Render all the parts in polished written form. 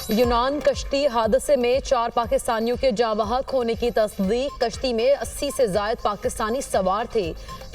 यूनान कश्ती हादसे में 4 पाकिस्तानियों के जाँ बहक होने की तस्दीक। कश्ती में 80 से ज़ायद पाकिस्तानी सवार थे।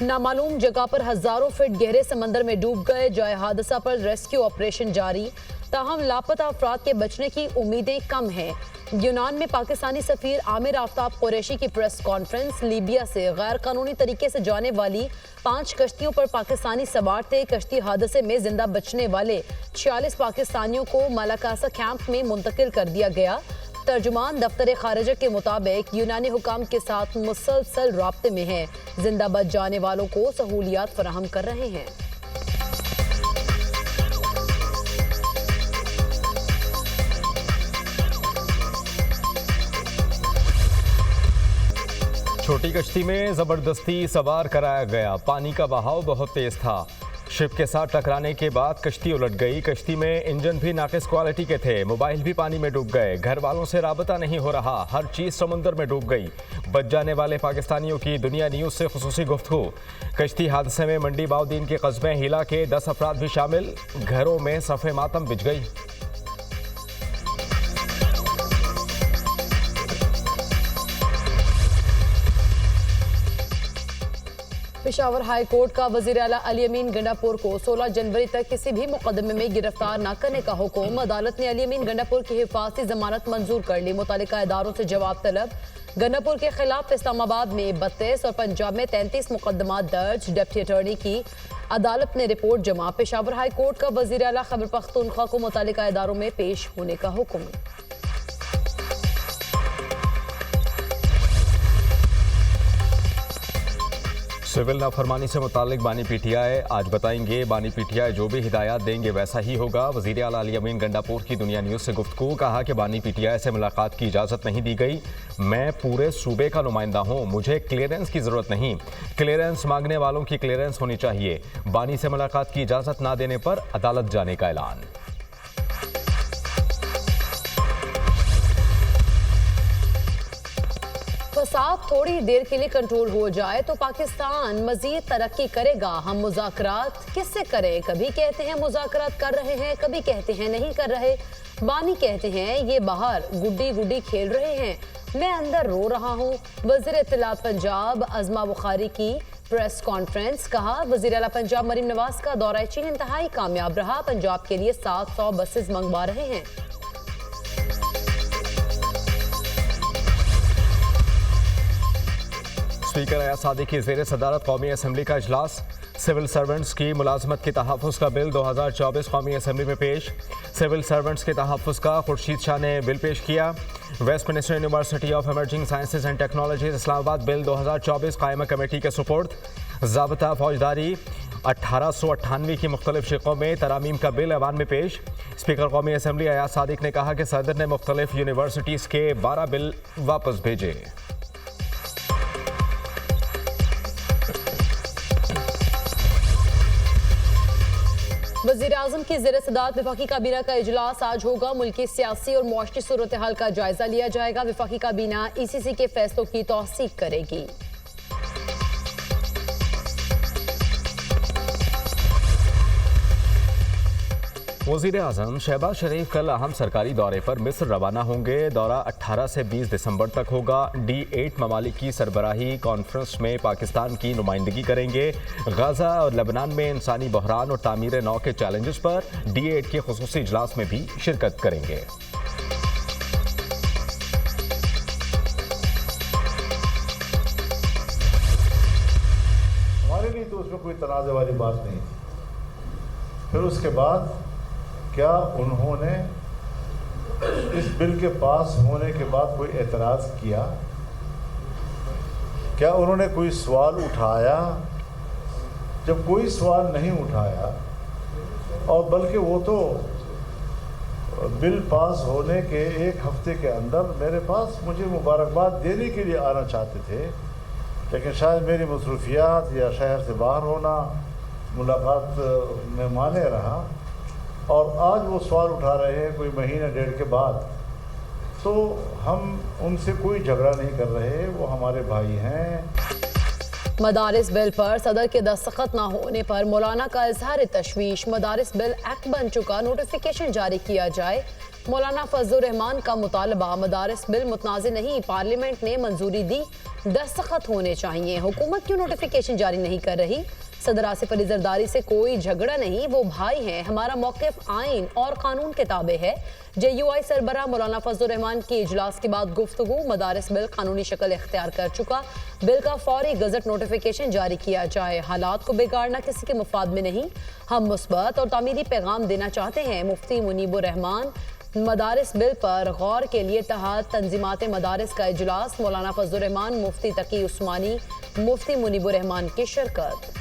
नामालूम जगह पर हज़ारों फीट गहरे समंदर में डूब गए। जाए हादसा पर रेस्क्यू ऑपरेशन जारी, ताहम लापता अफराद के बचने की उम्मीदें कम हैं। यूनान में पाकिस्तानी सफीर आमिर आफ्ताब कुरैशी की प्रेस कॉन्फ्रेंस। लीबिया से गैर कानूनी तरीके से जाने वाली 5 कश्तियों पर पाकिस्तानी सवार थे। कश्ती हादसे में जिंदा बचने वाले 46 पाकिस्तानियों को मलाकासा कैंप में मुंतकिल कर दिया गया। तर्जुमान दफ्तर खारिजा के मुताबिक यूनानी हुकाम के साथ मुसलसल राब्ते में है। जिंदा बच जाने वालों को सहूलियात फराहम कर रहे हैं। छोटी कश्ती में जबरदस्ती सवार कराया गया। पानी का बहाव बहुत तेज था। शिप के साथ टकराने के बाद कश्ती उलट गई। कश्ती में इंजन भी नाकिस क्वालिटी के थे। मोबाइल भी पानी में डूब गए। घर वालों से राबता नहीं हो रहा। हर चीज समुंदर में डूब गई। बच जाने वाले पाकिस्तानियों की दुनिया न्यूज से खुसूसी गुफ्तगू। कश्ती हादसे में मंडी बाउद्दीन के कस्बे हिला के 10 अफराद भी शामिल। घरों में सफ़े मातम बिछ गई। पेशावर हाई कोर्ट का वजीर आला अली अमीन गंडापुर को 16 जनवरी तक किसी भी मुकदमे में गिरफ्तार न करने का हुक्म। अदालत ने अली अमीन गंडापुर की हिफाजती जमानत मंजूर कर ली। मुतालिका इदारों से जवाब तलब। गंडापुर के खिलाफ इस्लामाबाद में 32 और पंजाब में 33 मुकदमा दर्ज। डिप्टी अटॉर्नी की अदालत ने रिपोर्ट जमा। पेशावर हाई कोर्ट का वजीर आला खैबर पख्तूनख्वा को मुतालिका इदारों में पेश होने का हुक्म। सिविल नाफरमानी से मुतालिक बानी पीटीआई आज बताएंगे। बानी पीटीआई जो भी हिदायत देंगे वैसा ही होगा। वज़ीर आला अली अमीन गंडापुर की दुनिया न्यूज़ से गुफ्तगू। कहा कि बानी पीटीआई से मुलाकात की इजाज़त नहीं दी गई। मैं पूरे सूबे का नुमाइंदा हूँ, मुझे क्लियरेंस की ज़रूरत नहीं। क्लियरेंस मांगने वालों की क्लियरेंस होनी चाहिए। बानी से मुलाकात की इजाज़त ना देने पर अदालत जाने का ऐलान। फसाद थोड़ी देर के लिए कंट्रोल हो जाए तो पाकिस्तान मजीद तरक्की करेगा। हम मुज़ाकरात किससे करें? कभी कहते हैं मुज़ाकरात कर रहे हैं, कभी कहते हैं नहीं कर रहे। बानी कहते हैं ये बाहर गुड्डी गुड्डी खेल रहे हैं, मैं अंदर रो रहा हूँ। वज़ीर इत्तलात पंजाब अज़मा बुखारी की प्रेस कॉन्फ्रेंस। कहा वज़ीर आला पंजाब मरीम नवाज का दौरा चीन इंतहाई कामयाब रहा। पंजाब के लिए 700 बसेस मंगवा रहे हैं। स्पीकर अयाज सादिक की ज़ेर सदारत कौमी असम्बली का इजलास। सिविल सर्वेंट्स की मुलाजमत के तहफ़्फ़ुज़ का बिल 2024 कौमी असम्बली में पेश। सिविल सर्वेंट्स के तहफ़्फ़ुज़ का खुर्शीद शाह ने बिल पेश किया। Westminster university of emerging sciences and technologies Islamabad bill 2024 कायमा कमेटी के सुपुर्द। ज़ाब्ता फौजदारी 1898 की मुख्तलिफ शिकों में तरामीम का बिल ऐवान में पेश। स्पीकर कौमी असम्बली अयाज सादिक ने कहा कि सदर ने मुख्तलिफ यूनिवर्सिटीज़ के 12 बिल वापस भेजे। वज़ीर आज़म की ज़ेर सदारत वफाकी काबीना का इजलास आज होगा। मुल्की सियासी और मुआशी सूरत हाल का जायजा लिया जाएगा। वफाकी काबीना ECC के फैसलों की तौसीक करेगी। वज़ीर आज़म शहबाज शरीफ कल अहम सरकारी दौरे पर मिस्र रवाना होंगे। दौरा 18 से 20 दिसंबर तक होगा। D8 ममालिक की सरबराही कॉन्फ्रेंस में पाकिस्तान की नुमाइंदगी करेंगे। गाज़ा और लेबनान में इंसानी बहरान और तामीर नौ के चैलेंजेस पर D8 के खुसूसी इजलास में भी शिरकत करेंगे। हमारे लिए तो उसमें कोई तनाज़े वाली बात नहीं थी। फिर उसके बाद क्या उन्होंने इस बिल के पास होने के बाद कोई एतराज़ किया? क्या उन्होंने कोई सवाल उठाया? जब कोई सवाल नहीं उठाया और बल्कि वो तो बिल पास होने के 1 हफ्ते के अंदर मेरे पास मुझे मुबारकबाद देने के लिए आना चाहते थे, लेकिन शायद मेरी मसरूफियात या शहर से बाहर होना मुलाकात में माने रहा और आज वो सवाल उठा रहे हैं कोई महीना 1.5 के बाद। तो हम उनसे कोई झगड़ा नहीं कर रहे, वो हमारे भाई हैं। मदारिस बिल पर सदर के दस्तखत न होने पर मौलाना का इजहार तशवीश। मदारिस बिल एक्ट बन चुका, नोटिफिकेशन जारी किया जाए। मौलाना फजलुर रहमान का मुतालबा, मदारिस बिल मुतनाज़ नहीं, पार्लियामेंट ने मंजूरी दी, दस्तखत होने चाहिए। हुकूमत क्यों नोटिफिकेशन जारी नहीं कर रही? सदर आसिफ अली जरदारी से कोई झगड़ा नहीं, वो भाई हैं। हमारा मौक़िफ़ आइन और कानून के ताबे है। JUI सरबराह मौलाना फजलुर रहमान की इजलास के बाद गुफ्तगू। मदारिस बिल कानूनी शक्ल इख्तियार कर चुका, बिल का फौरी गजट नोटिफिकेशन जारी किया जाए। हालात को बिगाड़ना किसी के मुफाद में नहीं, हम मुस्बत और तामीरी पैगाम देना चाहते हैं। मुफ्ती मुनीबुर रहमान। मदारिस बिल पर गौर के लिए तहत तंजीमात मदारिस का इजलास। मौलाना फजलुर रहमान, मुफ्ती तकी उस्मानी, मुफ्ती मुनीबुर रहमान की शिरकत।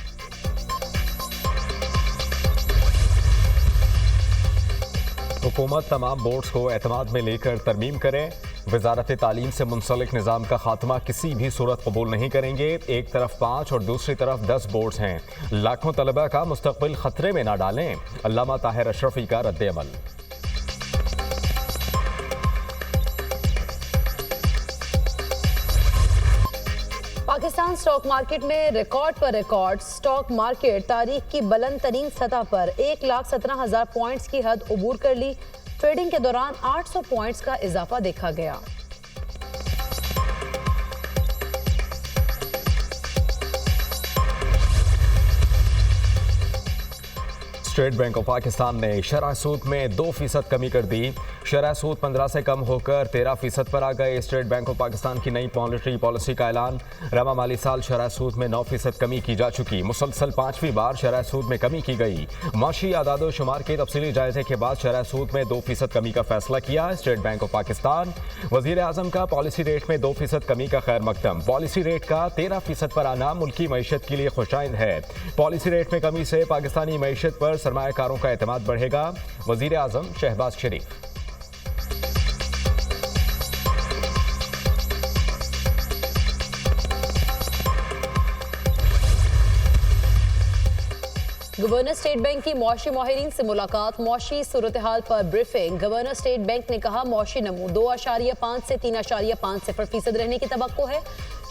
हुकूमत तमाम बोर्ड्स को एतमाद में लेकर तरमीम करें। वजारत तालीम से मुंसलिक निज़ाम का खात्मा किसी भी सूरत कबूल नहीं करेंगे। एक तरफ 5 और दूसरी तरफ 10 बोर्ड्स हैं, लाखों तलबा का मुस्तकबिल खतरे में ना डालें। अल्लामा ताहिर अशरफी का रद्द-ए-अमल। पाकिस्तान स्टॉक मार्केट में रिकॉर्ड पर रिकॉर्ड। स्टॉक मार्केट तारीख की बुलंद तरीन सतह पर 1,17,000 पॉइंट्स की हद उबूर कर ली। ट्रेडिंग के दौरान 800 पॉइंट्स का इजाफा देखा गया। स्टेट बैंक ऑफ पाकिस्तान ने शरह सूद में 2% कमी कर दी। शरह सूद 15 से कम होकर 13% पर आ गए। स्टेट बैंक ऑफ पाकिस्तान की नई मॉनेटरी पॉलिसी का ऐलान। रवा माली साल शरह सूद में 9% कमी की जा चुकी। मुसलसल 5वीं बार शरह सूद में कमी की गई। माशी आदादो शुमार के तफसीली जायजे के बाद शरह सूद में 2% कमी का फैसला किया स्टेट बैंक ऑफ पाकिस्तान। वजीर आजम का पॉलिसी रेट में 2% कमी का खैर मकदम। पॉलिसी रेट का 13% पर आना मुल्की मईशत के लिए खुशाइंद है। पॉलिसी रेट में कमी से पाकिस्तानी मईशत पर सरमायाकारों का एतमाद बढ़ेगा। वजीर आजम शहबाज शरीफ। गवर्नर स्टेट बैंक की मौशी माहिरीन से मुलाकात। मौशी सूरत हाल पर ब्रीफिंग। गवर्नर स्टेट बैंक ने कहा मौशी नमू 2.5 से 3.5% रहने की तवक्को है।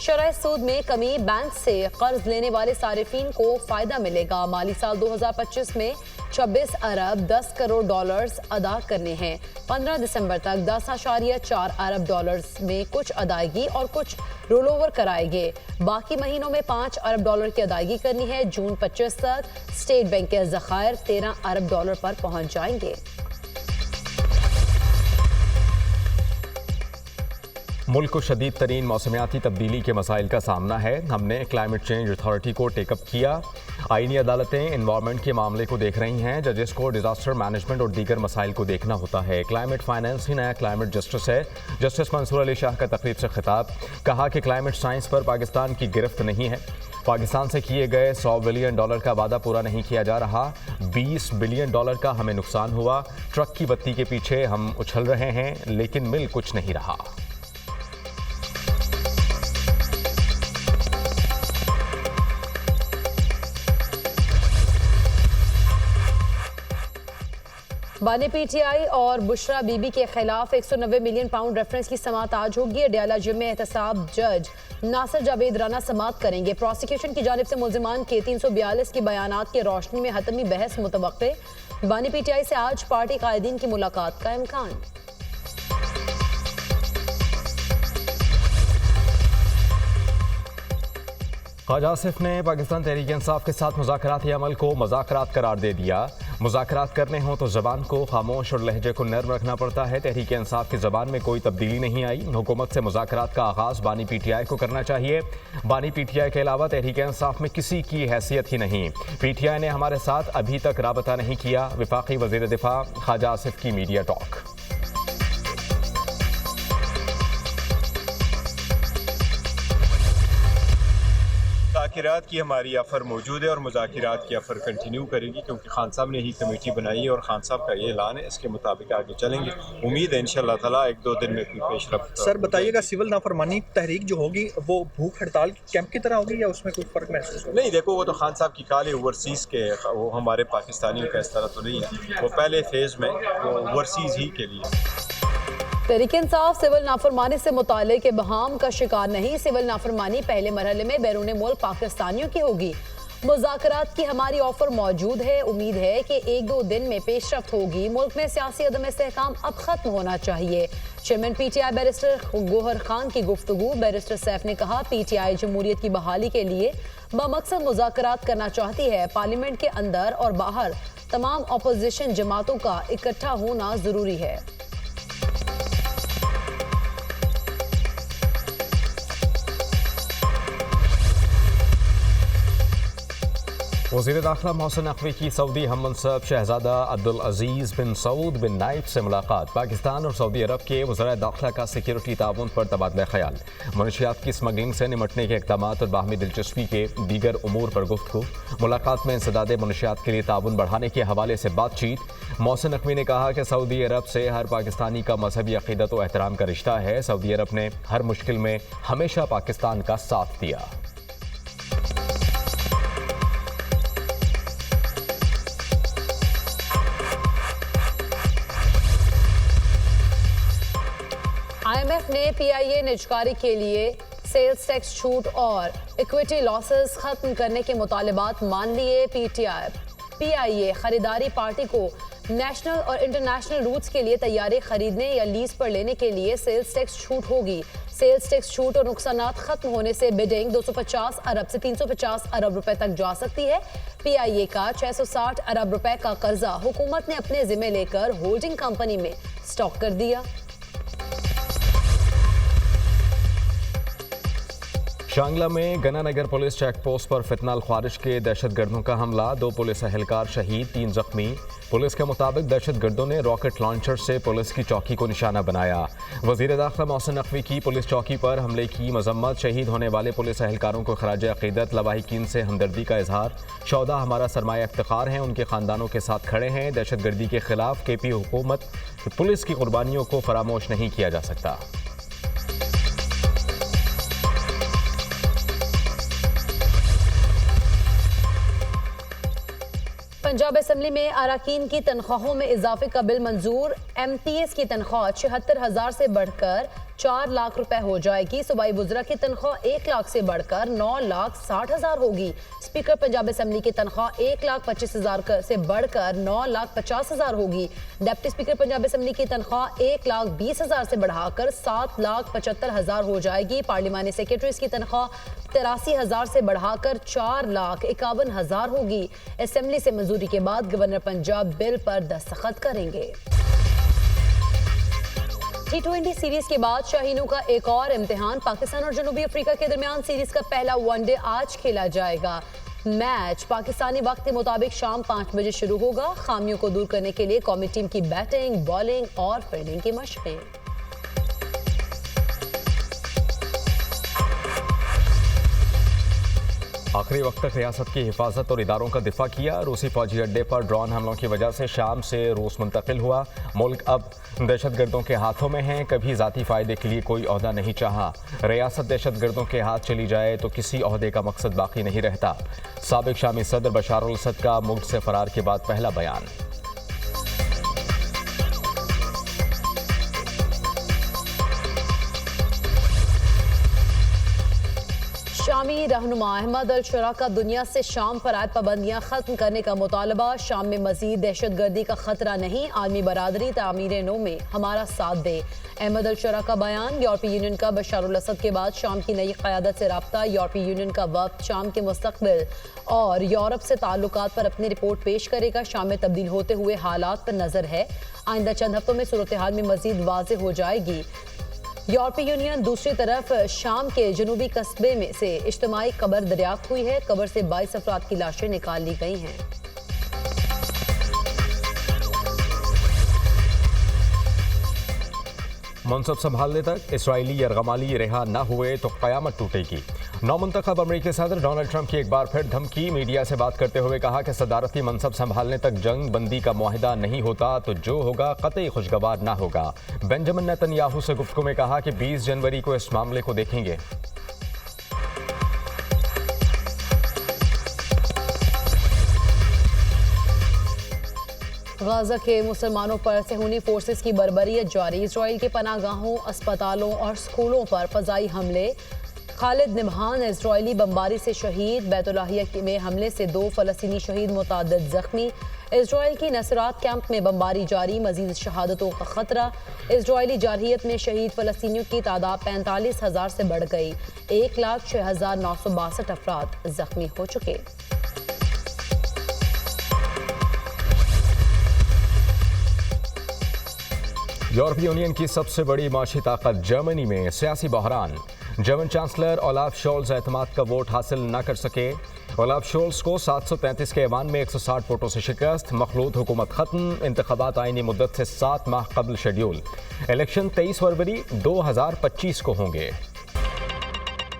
शरह सूद में कमी, बैंक से कर्ज लेने वाले सारिफीन को फायदा मिलेगा। माली साल 2025 में 26 अरब 10 करोड़ डॉलर्स अदा करने हैं। 15 दिसंबर तक 10.4 अरब डॉलर्स में कुछ अदायगी और कुछ रोल ओवर कराएंगे। बाकी महीनों में 5 अरब डॉलर की अदायगी करनी है। जून 25 तक स्टेट बैंक के ज़खायर 13 अरब डॉलर पर पहुंच जाएंगे। मुल्क को शदीद तरीन मौसमियाती तब्दीली के मसाइल का सामना है। हमने क्लाइमेट चेंज अथॉरिटी को टेकअप किया। आईनी अदालतें एनवायरनमेंट के मामले को देख रही हैं। जजेस को डिजास्टर मैनेजमेंट और दीगर मसाइल को देखना होता है। क्लाइमेट फाइनेंस ही नया क्लाइमेट जस्टिस है। जस्टिस मंसूर अली शाह का तकरीब से खिताब। कहा कि क्लाइमेट साइंस पर पाकिस्तान की गिरफ्त नहीं है। पाकिस्तान से किए गए $100 बिलियन का वादा पूरा नहीं किया जा रहा। $20 बिलियन का हमें नुकसान हुआ। ट्रक की बत्ती के पीछे हम उछल रहे हैं, लेकिन मिल कुछ नहीं रहा। बानी PTI और बुशरा बीबी के खिलाफ 190 मिलियन पाउंड रेफरेंस की समाअत आज होगी। अडयाला जिम में एहतसाब जज नासिर जावेद राना समाअत करेंगे। प्रोसिक्यूशन की जानिब से मुल्जिमान के 342 के बयानात की रोशनी में हतमी बहस मुतवक्के। बानी PTI से आज पार्टी कायदीन की मुलाकात का इम्कान। ख्वाजा आसिफ ने पाकिस्तान तहरीक इंसाफ के साथ मुज़ाकराती अमल को मुज़ाकरात करार दे दिया। मुज़ाकरात करने हों तो ज़बान को खामोश और लहजे को नर्म रखना पड़ता है। तहरीक इंसाफ की ज़बान में कोई तब्दीली नहीं आई। हुकूमत से मुज़ाकरात का आगाज़ बानी PTI को करना चाहिए। बानी PTI के अलावा तहरीक इंसाफ में किसी की हैसियत ही नहीं। PTI ने हमारे साथ अभी तक राबता नहीं किया। वफाकी वज़ीर दिफा ख्वाजा आसिफ की मीडिया टॉक। मुज़ाकिरात की हमारी ऑफ़र मौजूद है और मुज़ाकिरात की ऑफ़र कंटिन्यू करेगी, क्योंकि खान साहब ने ही कमेटी बनाई है और खान साहब का ये ऐलान है, इसके मुताबिक आगे चलेंगे। उम्मीद है इंशाअल्लाह ताला 1-2 दिन में कोई पेशरफ्त। सर बताइएगा, सिविल नाफरमानी तहरीक जो होगी वो भूख हड़ताल कैंप की तरह होगी या उसमें कोई फ़र्क महसूस होगा? नहीं, देखो वो तो खान साहब की काले ओवरसीज़ के, वो हमारे पाकिस्तानियों का इस तरह तो नहीं है। वो पहले फेज़ में वो ओवरसीज़ ही के लिए। तहरीक इंसाफ सिविल नाफरमानी से मुतालिक इबहाम का शिकार नहीं। सिविल नाफरमानी पहले मरहले में बैरून मुल्क पाकिस्तानियों की होगी। मुज़ाकरात की हमारी ऑफर मौजूद है। उम्मीद है कि 1-2 दिन में पेशरफ्त होगी। मुल्क में सियासी अदम इस्तेहकाम अब खत्म होना चाहिए। Chairman PTI barrister Gauhar Khan की गुफ्तगू। बैरिस्टर सैफ ने कहा, PTI जमहूरियत की बहाली के लिए बमकसद मुज़ाकरात करना चाहती है। पार्लियामेंट के अंदर और बाहर तमाम अपोजिशन जमातों का इकट्ठा होना जरूरी है। वज़ीर दाखिला मोहसिन नकवी की सऊदी हम मनसब शहजादा अब्दुल अजीज़ बिन सऊद बिन नाइफ से मुलाकात। पाकिस्तान और सऊदी अरब के वज़राए दाखिला का सिक्योरिटी ताउन पर तबादला ख्याल। मनशियात की स्मगलिंग से निमटने के इक़दाम और बाहमी दिलचस्पी के दीगर उमूर पर गुफ्तगू। मुलाकात में इंसदाद मनशियात के लिए ताउन बढ़ाने के हवाले से बातचीत। मोहसिन नकवी ने कहा कि सऊदी अरब से हर पाकिस्तानी का मजहबी अक़ीदत व एहतराम का रिश्ता है। सऊदी अरब ने हर मुश्किल में हमेशा पाकिस्तान का साथ दिया। IMF ने PIA निजकारी के लिए सेल्स टैक्स छूट और इक्विटी लॉसेस खत्म करने के मुतालिबात मान लिए। PIA खरीदारी पार्टी को नेशनल और इंटरनेशनल रूट्स के लिए तैयारी खरीदने या लीज पर लेने के लिए सेल्स टैक्स छूट होगी। सेल्स टैक्स छूट और नुकसानात खत्म होने से बिडिंग 250 अरब से 350 अरब रुपए तक जा सकती है। PIA का 660 अरब रुपए का कर्जा हुकूमत ने अपने जिम्मे लेकर होल्डिंग कंपनी में स्टॉक कर दिया। शांगला में गनानगर पुलिस चेक पोस्ट पर फितनाल ख्वारिज के दहशतगर्दों का हमला। 2 पुलिस एहलकार शहीद, 3 जख्मी। पुलिस के मुताबिक दहशतगर्दों ने रॉकेट लॉन्चर से पुलिस की चौकी को निशाना बनाया। वज़ीर दाखिला मोहसिन नकवी की पुलिस चौकी पर हमले की मजम्मत। शहीद होने वाले पुलिस एहलकारों को खराज अक़ीदत, लवाहिकीन से हमदर्दी का इजहार। शौदा हमारा सरमाया इफ्तिखार हैं, उनके खानदानों के साथ खड़े हैं। दहशतगर्दी के खिलाफ KP हुकूमत पुलिस की कुर्बानियों को फरामोश नहीं किया जा सकता। पंजाब असम्बली में अराकीन की तनख्वाहों में इजाफे का बिल मंजूर। MTS की तनख्वाह 76,000 से बढ़कर 4 लाख रुपए हो जाएगी। सूबाई वुज़रा की तनख्वाह 1 लाख से बढ़कर 9,60,000 होगी। स्पीकर पंजाब असम्बली की तनख्वाह 1,25,000 से बढ़कर 9,50,000 होगी। डिप्टी स्पीकर पंजाब असम्बली की तनख्वाह 1,20,000 से बढ़ाकर 7,75,000 हो जाएगी। पार्लिमानी सेक्रेटरीज की तनख्वाह 83,000 से बढ़ाकर 4,51,000 होगी। असम्बली से मंजूरी के बाद गवर्नर पंजाब बिल पर दस्तखत करेंगे। T20 सीरीज के बाद शाहीनों का एक और इम्तिहान। पाकिस्तान और जनूबी अफ्रीका के दरमियान सीरीज का पहला वनडे आज खेला जाएगा। मैच पाकिस्तानी वक्त के मुताबिक शाम 5 बजे शुरू होगा। खामियों को दूर करने के लिए कौमी टीम की बैटिंग, बॉलिंग और फील्डिंग की मशकें। आखिरी वक्त तक रियासत की हिफाजत और इदारों का दिफा किया। रूसी फौजी अड्डे पर ड्रोन हमलों की वजह से शाम से रूस मुंतकिल हुआ। मुल्क अब दहशतगर्दों के हाथों में है। कभी ज़ाती फ़ायदे के लिए कोई ओहदा नहीं चाहा। रियासत दहशतगर्दों के हाथ चली जाए तो किसी ओहदे का मकसद बाकी नहीं रहता। साबिक शामी सदर बशार अल असद का मुल्क से फरार के बाद पहला बयान। शामी रहनुमा अहमद अल शुरा का दुनिया से शाम पर आयद पाबंदियां खत्म करने का मुतालबा। शाम में मजीद दहशतगर्दी का खतरा नहीं। आलमी बरादरी तामीर नो में हमारा साथ दे। अहमद अल शुरा का बयान। यूरोपीय यूनियन का बशार अल असद के बाद शाम की नई क़यादत से रब्ता। यूरोपीय यूनियन का वक्त शाम के मुस्तकबिल और यूरोप से ताल्लुकात पर अपनी रिपोर्ट पेश करेगा। शाम में तब्दील होते हुए हालात पर नजर है। आइंदा चंद हफ्तों में सूरत हाल में मजीद वाज़ेह हो जाएगी। यूरोपीय यूनियन दूसरी तरफ शाम के जनूबी कस्बे में से इज्तिमाई कब्र दरियाफ्त हुई है। कब्र से 22 अफराद की लाशें निकाल ली गई हैं। मनसब संभालने तक इसराइली यरगमाली रिहा न हुए तो क़यामत टूटेगी। नौमुंतखब अमरीकी सदर डोनाल्ड ट्रंप की एक बार फिर धमकी। मीडिया से बात करते हुए कहा कि सदारती मनसब संभालने तक जंग बंदी का मुआहिदा नहीं होता तो जो होगा कतई खुशगवार ना होगा। बेंजामिन नेतन्याहू से गुफ्तगू में कहा कि 20 जनवरी को इस मामले को देखेंगे। गाजा के मुसलमानों पर सेहूनी फोर्सेस की बर्बरियत जारी। इजराइल के पनाहगाहों, अस्पतालों और स्कूलों पर फजाई हमले। खालिद निम्हान इजरायली बमबारी से शहीद। बैतुल्लाहिया में हमले से 2 फ़लस्तीनी शहीद, मुतअद्दिद जख्मी। इजराइल की नसरात कैंप में बमबारी जारी, मजीद शहादतों का खतरा। इजरायली जारहियत में शहीद फ़लस्तीनियों की तादाद 45,000 से बढ़ गई। 1,06,962 अफराद जख्मी हो चुके। यूरोपीय यूनियन की सबसे बड़ी माशी ताकत जर्मनी में सियासी बहरान। जर्मन चांसलर ओलाफ शोल्ज एतमाद का वोट हासिल न कर सके। ओलाफ शोल्ज को 733 के ऐवान में 160 वोटों से शिकस्त। मखलूत हुकूमत खत्म। इंतखाबात आईनी मुद्दत से 7 माह कबल शेड्यूल। इलेक्शन 23 फरवरी 2025 को होंगे।